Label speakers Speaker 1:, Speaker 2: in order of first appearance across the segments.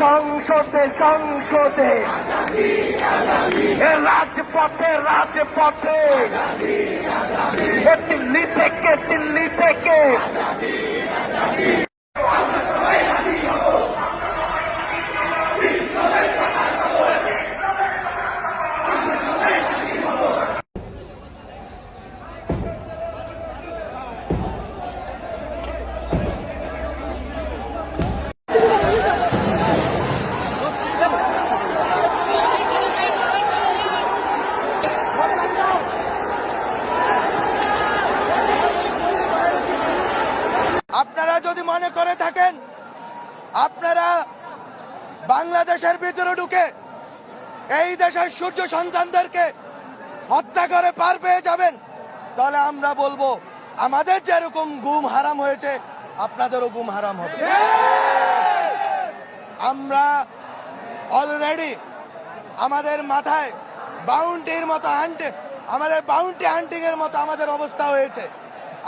Speaker 1: সংসদে সংসদে, রাজপথে রাজপথে, দিল্লি থেকে দিল্লি থেকে।
Speaker 2: আপনারা যদি মনে করে থাকেন আপনারা বাংলাদেশের ভিতরে ঢুকে এই দেশের সূর্য সন্তানদেরকে হত্যা করে পার পেয়ে যাবেন, তাহলে আমরা বলবো আমাদের যেরকম গুম হারাম হয়েছে আপনাদেরও গুম হারাম হবে। আমরা অলরেডি আমাদের মাথায় বাউন্টির মতো আমাদের বাউন্টি হান্টিং এর মতো আমাদের অবস্থা হয়েছে।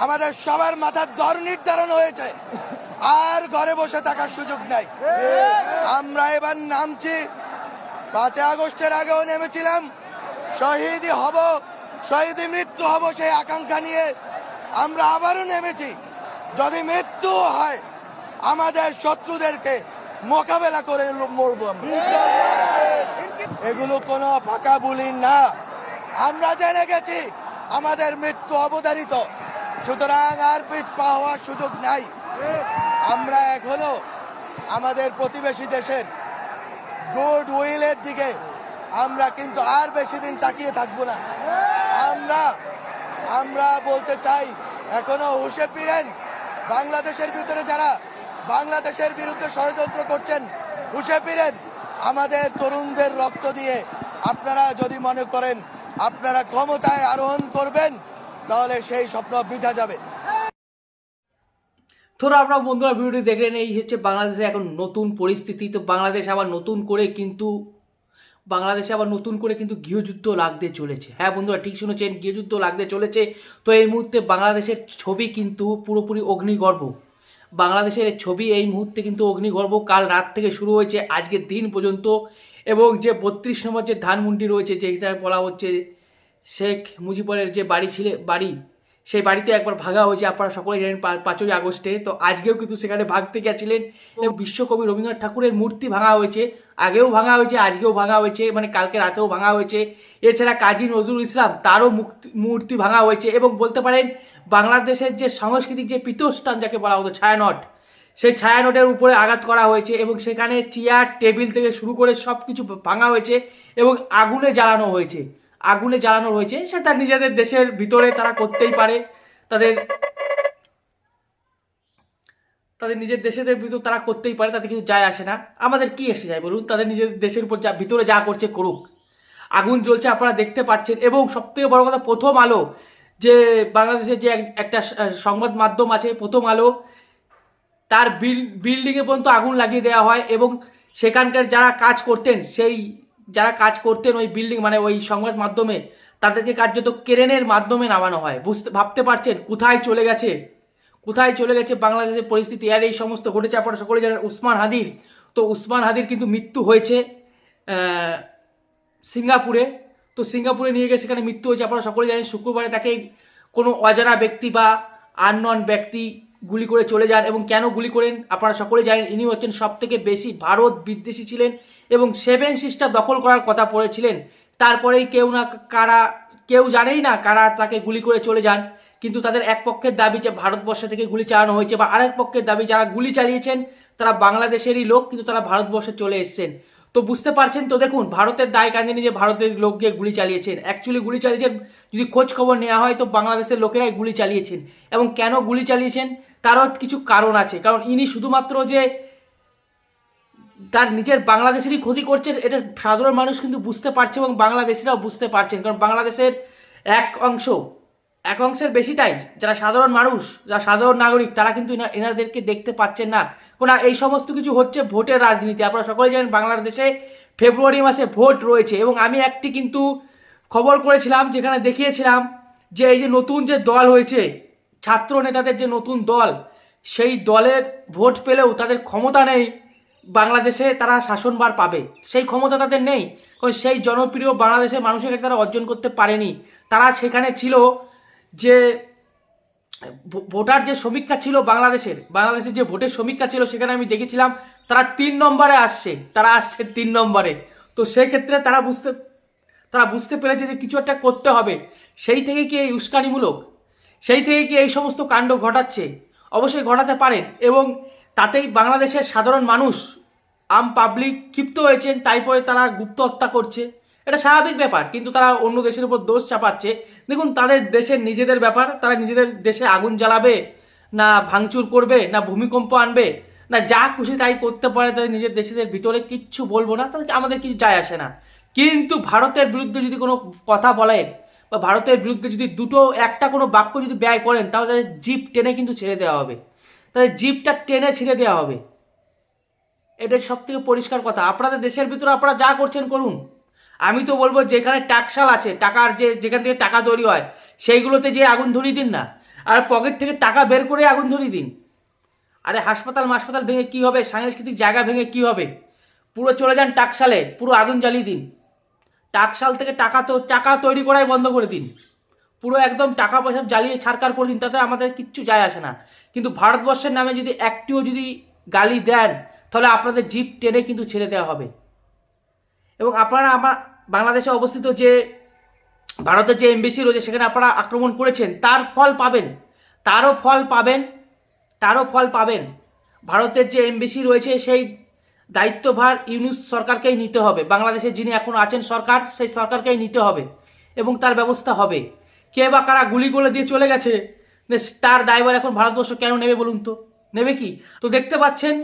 Speaker 2: আমাদের সবার মাথার দর নির্ধারণ হয়েছে, আর ঘরে বসে থাকার সুযোগ নাই। আমরা এবার নামছি, 5 আগস্টের আগেও নেমেছিলাম, শহীদই হব, শহীদই মৃত্যু হব সেই আকাঙ্ক্ষা নিয়ে আমরা আবারও নেমেছি। যদি মৃত্যু হয় আমাদের শত্রুদেরকে মোকাবেলা করে মরবো আমরা। এগুলো কোনো ফাঁকা বুলি না, আমরা জেনে গেছি আমাদের মৃত্যু অবধারিত, সুতরাং আর পিছপা হওয়ার সুযোগ নাই। আমরা এখনো আমাদের প্রতিবেশী দেশের গুড উইলের দিকে আমরা কিন্তু আর বেশি দিন তাকিয়ে থাকবো না। আমরা বলতে চাই এখনো হুঁশে ফিরেন। বাংলাদেশের ভিতরে যারা বাংলাদেশের বিরুদ্ধে ষড়যন্ত্র করছেন হুঁশে ফিরেন। আমাদের তরুণদের রক্ত দিয়ে আপনারা যদি মনে করেন আপনারা ক্ষমতায় আরোহণ করবেন, তাহলে সেই স্বপ্ন বৃথা যাবে।
Speaker 3: ধরো আপনারা বন্ধুরা ভিডিওটি দেখলেন, এই হচ্ছে বাংলাদেশে এখন নতুন পরিস্থিতি। তো বাংলাদেশে আবার নতুন করে কিন্তু গৃহযুদ্ধ লাগতে চলেছে। হ্যাঁ বন্ধুরা, ঠিক শুনেছেন, গৃহযুদ্ধ লাগতে চলেছে। তো এই মুহূর্তে বাংলাদেশের ছবি কিন্তু পুরোপুরি অগ্নিগর্ভ। বাংলাদেশের ছবি এই মুহূর্তে কিন্তু অগ্নিগর্ভ। কাল রাত থেকে শুরু হয়েছে আজকের দিন পর্যন্ত, এবং যে 32 নম্বর যে ধানমন্ডি রয়েছে, যেটা বলা হচ্ছে শেখ মুজিবুরের যে বাড়ি, সেই বাড়িতে একবার ভাঙা হয়েছে। আপনারা সকলেই জানেন 5ই আগস্টে। তো আজকেও কিন্তু সেখানে ভাঙতে গেছিলেন, এবং বিশ্বকবি রবীন্দ্রনাথ ঠাকুরের মূর্তি ভাঙা হয়েছে। আগেও ভাঙা হয়েছে, আজকেও ভাঙা হয়েছে, মানে কালকে রাতেও ভাঙা হয়েছে। এছাড়া কাজী নজরুল ইসলাম, তারও মূর্তি ভাঙা হয়েছে। এবং বলতে পারেন বাংলাদেশের যে সাংস্কৃতিক যে পীঠস্থান যাকে বলা হতো ছায়ানট, সেই ছায়ানটের উপরে আঘাত করা হয়েছে, এবং সেখানে চেয়ার টেবিল থেকে শুরু করে সব কিছু ভাঙা হয়েছে, এবং আগুনে জ্বালানো হয়েছে। সে তার নিজেদের দেশের ভিতরে তারা করতেই পারে, তাদের নিজের দেশের ভিতর তারা করতেই পারে, তাতে কিছু যায় আসে না। আমাদের কি এসে যায় বলুন? তাদের নিজের দেশের উপর ভিতরে যা করছে করুক। আগুন জ্বলছে আপনারা দেখতে পাচ্ছেন। এবং সবথেকে বড় কথা, প্রথম আলো, যে বাংলাদেশের যে একটা সংবাদ মাধ্যম আছে প্রথম আলো, তার বিল্ডিংয়ে পর্যন্ত আগুন লাগিয়ে দেওয়া হয়, এবং সেখানকার যারা কাজ করতেন ওই বিল্ডিং, মানে ওই সংবাদ মাধ্যমে, তাদেরকে কার্যত ক্রেনের মাধ্যমে নামানো হয়। ভাবতে পারছেন কোথায় চলে গেছে বাংলাদেশের পরিস্থিতি। আর এই সমস্ত ঘটেছে আপনারা সকলে জানেন উসমান হাদির। তো উসমান হাদির কিন্তু মৃত্যু হয়েছে সিঙ্গাপুরে। তো সিঙ্গাপুরে নিয়ে গিয়ে সেখানে মৃত্যু হয়েছে আপনারা সকলে জানেন। শুক্রবারে তাকে কোনো অজানা ব্যক্তি বা আননন ব্যক্তি গুলি করে চলে যান। এবং কেন গুলি করেন আপনারা সকলে জানেন। ইনি হচ্ছেন সবথেকে বেশি ভারত বিদ্বেষী ছিলেন, এবং 7 সিস্টার দখল করার কথা বলেছিলেন। তারপরেই কেউ জানেই না কারা তাকে গুলি করে চলে যান। কিন্তু তাদের এক পক্ষের দাবি যে ভারতবর্ষ থেকে গুলি চালানো হয়েছে, বা আরেক পক্ষের দাবি যারা গুলি চালিয়েছেন তারা বাংলাদেশেরই লোক, কিন্তু তারা ভারতবর্ষে চলে এসেছেন। তো বুঝতে পারছেন তো, দেখুন ভারতের দায় কাঁদেনি যে ভারতের লোক গিয়ে গুলি চালিয়েছেন। অ্যাকচুয়ালি গুলি চালিয়েছেন, যদি খোঁজ খবর নেওয়া হয় তো বাংলাদেশের লোকেরাই গুলি চালিয়েছেন। এবং কেন গুলি চালিয়েছেন তারও কিছু কারণ আছে। কারণ ইনি শুধুমাত্র যে তার নিজের বাংলাদেশেরই ক্ষতি করছে, এটা সাধারণ মানুষ কিন্তু বুঝতে পারছে, এবং বাংলাদেশিরাও বুঝতে পারছেন। কারণ বাংলাদেশের এক অংশের বেশিটাই যারা সাধারণ মানুষ, যারা সাধারণ নাগরিক, তারা কিন্তু এনাদেরকে দেখতে পাচ্ছেন না। কারণ এই সমস্ত কিছু হচ্ছে ভোটের রাজনীতি। আপনারা সকলে জানেন বাংলাদেশে ফেব্রুয়ারি মাসে ভোট রয়েছে। এবং আমি একটি কিন্তু খবর করেছিলাম, যেখানে দেখিয়েছিলাম যে এই যে নতুন যে দল হয়েছে, ছাত্র নেতাদের যে নতুন দল, সেই দলের ভোট পেলেও তাদের ক্ষমতা নেই বাংলাদেশে তারা শাসনভার পাবে, সেই ক্ষমতা তাদের নেই। কারণ সেই জনপ্রিয় বাংলাদেশের মানুষের কাছে তারা অর্জন করতে পারেনি। তারা সেখানে ছিল যে ভোটার যে সমীক্ষা ছিল বাংলাদেশের যে ভোটের সমীক্ষা ছিল, সেখানে আমি দেখেছিলাম তারা 3 নম্বরে আসছে, তারা আসছে 3 নম্বরে। তো সেক্ষেত্রে তারা বুঝতে পেরেছে যে কিছু একটা করতে হবে। সেই থেকে কি এই উস্কানিমূলক, সেই থেকে কি এই সমস্ত কাণ্ড ঘটাচ্ছে? অবশ্যই ঘটাতে পারেন, এবং তাতেই বাংলাদেশের সাধারণ মানুষ, আম পাবলিক ক্ষিপ্ত হয়েছেন, তাই পরে তারা গুপ্ত হত্যা করছে। এটা স্বাভাবিক ব্যাপার, কিন্তু তারা অন্য দেশের উপর দোষ চাপাচ্ছে। দেখুন, তাদের দেশের নিজেদের ব্যাপার, তারা নিজেদের দেশে আগুন জ্বালাবে, না ভাঙচুর করবে, না ভূমিকম্প আনবে, না যা খুশি তাই করতে পারে তাদের নিজের দেশের ভিতরে, কিচ্ছু বলবো না, তাদেরকে আমাদের কিছু যায় আসে না। কিন্তু ভারতের বিরুদ্ধে যদি কোনো কথা বলেন, বা ভারতের বিরুদ্ধে যদি একটা কোনো বাক্য যদি ব্যয় করেন, তাহলে তাদের জিপ টেনে কিন্তু ছেড়ে দেওয়া হবে, তাদের জিপটা টেনে ছেড়ে দেওয়া হবে। এটাই সব থেকে পরিষ্কার কথা। আপনাদের দেশের ভিতরে আপনারা যা করছেন করুন। আমি তো বলবো, যেখানে টাকশাল আছে, যেখান থেকে টাকা তৈরি হয়, সেইগুলোতে যে আগুন ধরিয়ে দিন না, আর পকেট থেকে টাকা বের করে আগুন ধরিয়ে দিন। আরে হাসপাতাল ভেঙে কি হবে, সাংস্কৃতিক জায়গা ভেঙে কি হবে? পুরো চলে যান টাকশালে, পুরো আগুন জ্বালিয়ে দিন। টাকশাল থেকে টাকা তৈরি করাই বন্ধ করে দিন, পুরো একদম টাকা পয়সা জ্বালিয়ে ছাড়কার করে দিন, তাতে আমাদের কিচ্ছু যায় আসে না। কিন্তু ভারতবর্ষের নামে যদি একটিও যদি গালি দেন, তাহলে আপনাদের জিপ টেনে কিন্তু ছেড়ে দেওয়া হবে। এবং আপনারা বাংলাদেশে অবস্থিত যে ভারতের যে এমবেসি রয়েছে, সেখানে আপনারা আক্রমণ করেছেন, তার ফল পাবেন, তারও ফল পাবেন। ভারতের যে এমবেসি রয়েছে, সেই দায়িত্বভার ইউনূস সরকারকেই নিতে হবে। বাংলাদেশে যিনি এখন আছেন সরকার, সেই সরকারকেই নিতে হবে, এবং তার ব্যবস্থা হবে। কে বা কারা গুলি করে দিয়ে চলে গেছে, তার দায়ভার এখন ভারতবর্ষ কেন নেবে বলুন তো? নেবে কি? তো দেখতে পাচ্ছেন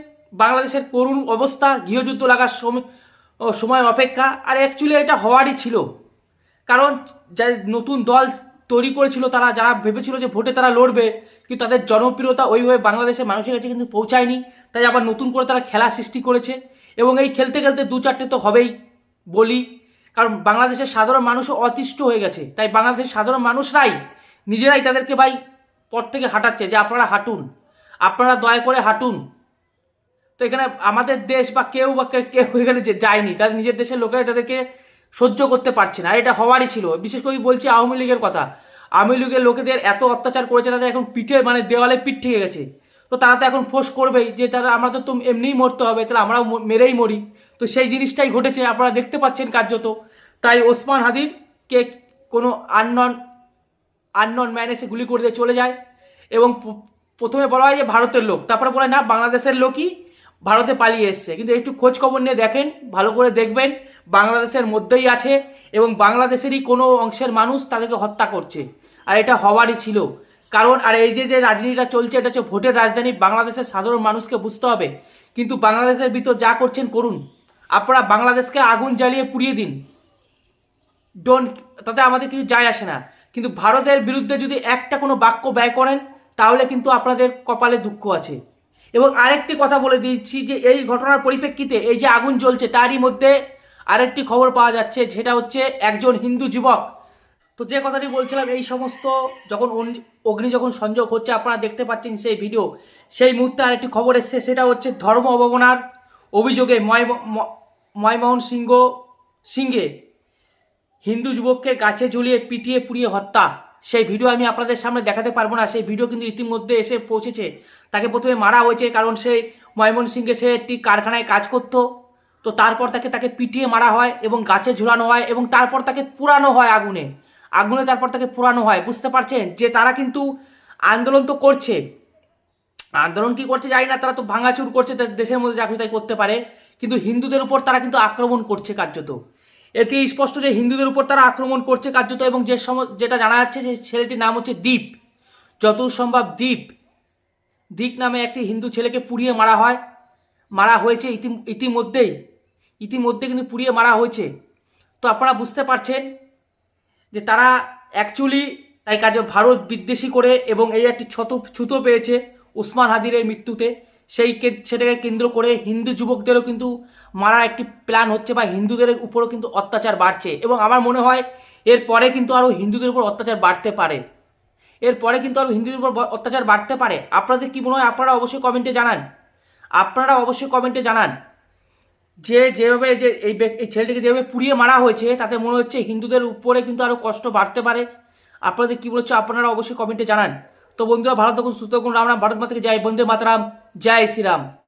Speaker 3: বাংলাদেশের করুণ অবস্থা, গৃহযুদ্ধ লাগার সময় অপেক্ষা। আর অ্যাকচুয়ালি এটা হওয়ারই ছিল, কারণ যা নতুন দল তৈরি করেছিল, তারা যারা ভেবেছিল যে ভোটে তারা লড়বে, কিন্তু তাদের জনপ্রিয়তা ওইভাবে বাংলাদেশের মানুষের কাছে কিন্তু পৌঁছায়নি। তাই আবার নতুন করে তারা খেলা সৃষ্টি করেছে, এবং এই খেলতে খেলতে 2-4টে তো হবেই বলি। কারণ বাংলাদেশের সাধারণ মানুষও অতিষ্ঠ হয়ে গেছে, তাই বাংলাদেশের সাধারণ মানুষরাই নিজেরাই তাদেরকে পথ থেকে হাঁটাচ্ছে, যে আপনারা হাঁটুন, আপনারা দয়া করে হাঁটুন। তো এখানে আমাদের দেশ বা কেউ এখানে যে যায়নি, তাদের নিজের দেশের লোকেরা তাদেরকে সহ্য করতে পারছে না। আর এটা হওয়ারই ছিল। বিশেষ করে বলছি আওয়ামী লীগের কথা, আওয়ামী লীগের লোকেদের এত অত্যাচার করেছে, তাদের এখন পিঠে দেওয়ালে পিঠ ঠেকে গেছে। তো তারা তো এখন ফোর্স করবেই যে আমরা তো এমনিই মরতে হবে, তাহলে আমরাও মেরেই মরি। তো সেই জিনিসটাই ঘটেছে, আপনারা দেখতে পাচ্ছেন কার্যত। তাই ওসমান হাদিরকে কোনো আননন ম্যান এসে গুলি করে দিয়ে চলে যায়, এবং প্রথমে বলা হয় যে ভারতের লোক, তারপরে বলে না, বাংলাদেশের লোকই ভারতে পালিয়ে এসছে। কিন্তু একটু খোঁজ খবর নিয়ে দেখেন, ভালো করে দেখবেন, বাংলাদেশের মধ্যেই আছে, এবং বাংলাদেশেরই কোনো অংশের মানুষ তাদেরকে হত্যা করছে। আর এটা হওয়ারই ছিল, কারণ আর এই যে রাজনীতিটা চলছে, এটা হচ্ছে ভোটের রাজধানী। বাংলাদেশের সাধারণ মানুষকে বুঝতে হবে। কিন্তু বাংলাদেশের ভিতর যা করছেন করুন, আপনারা বাংলাদেশকে আগুন জ্বালিয়ে পুড়িয়ে দিন, তাতে আমাদের কিছু যায় আসে না। কিন্তু ভারতের বিরুদ্ধে যদি একটা কোনো বাক্য ব্যয় করেন, তাহলে কিন্তু আপনাদের কপালে দুঃখ আছে। এবং আরেকটি কথা বলে দিচ্ছি, যে এই ঘটনার পরিপ্রেক্ষিতে এই যে আগুন জ্বলছে, তারই মধ্যে আরেকটি খবর পাওয়া যাচ্ছে, যেটা হচ্ছে একজন হিন্দু যুবক। তো যে কথাটি বলছিলাম, এই সমস্ত যখন অগ্নি সংযোগ হচ্ছে, আপনারা দেখতে পাচ্ছেন সেই ভিডিও, সেই মুহূর্তে আরেকটি খবর এসছে, সেটা হচ্ছে ধর্ম অবমাননার অভিযোগে ময়মোহন সিংহে হিন্দু যুবককে গাছে ঝুলিয়ে পিটিয়ে পুড়িয়ে হত্যা। সেই ভিডিও আমি আপনাদের সামনে দেখাতে পারবো না, সেই ভিডিও কিন্তু ইতিমধ্যে এসে পৌঁছেছে। তাকে প্রথমে মারা হয়েছে, কারণ সেই ময়মনসিংহে সে একটি কারখানায় কাজ করত। তো তারপর তাকে পিটিয়ে মারা হয়, এবং গাছে ঝুলানো হয়, এবং তারপর তাকে পুরানো হয় আগুনে তারপর তাকে পুরানো হয়। বুঝতে পারছেন যে তারা কিন্তু আন্দোলন তো করছে, আন্দোলন কি করছে জানি না, তারা তো ভাঙাচুর করছে, দেশের মধ্যে যা খুশি তাই করতে পারে, কিন্তু হিন্দুদের উপর তারা কিন্তু আক্রমণ করছে কার্যত। এতে স্পষ্ট যে হিন্দুদের উপর তারা আক্রমণ করছে কার্যত। এবং যেটা জানা যাচ্ছে, যে ছেলেটির নাম হচ্ছে দীপ, যতদূর সম্ভব দীপ নামে একটি হিন্দু ছেলেকে পুড়িয়ে মারা হয়েছে ইতিমধ্যে কিন্তু পুড়িয়ে মারা হয়েছে। তো আপনারা বুঝতে পারছেন যে তারা অ্যাকচুয়ালি তাই কাজে ভারত বিদ্বেষী করে, এবং এই একটি ছুতো পেয়েছে ওসমান হাদির মৃত্যুতে, সেটাকে কেন্দ্র করে হিন্দু যুবকদেরও কিন্তু মারার একটি প্ল্যান হচ্ছে, বা হিন্দুদের উপরও কিন্তু অত্যাচার বাড়ছে। এবং আমার মনে হয় এরপরে কিন্তু আরও হিন্দুদের উপর অত্যাচার বাড়তে পারে, আপনাদের কি মনে হয়? আপনারা অবশ্যই কমেন্টে জানান। যেভাবে যে এই ছেলেটিকে যেভাবে পুড়িয়ে মারা হয়েছে তাতে মনে হচ্ছে হিন্দুদের উপরে কিন্তু আরো কষ্ট বাড়তে পারে। আপনাদের কি মনে হচ্ছে আপনারা অবশ্যই কমেন্টে জানান। তো বন্ধুরা ভালো থাকুন, সুস্থ থাকুন, রাম রাম, ভারত মাতাকে জয়, বন্দে মাতরম, জয় শ্রীরাম।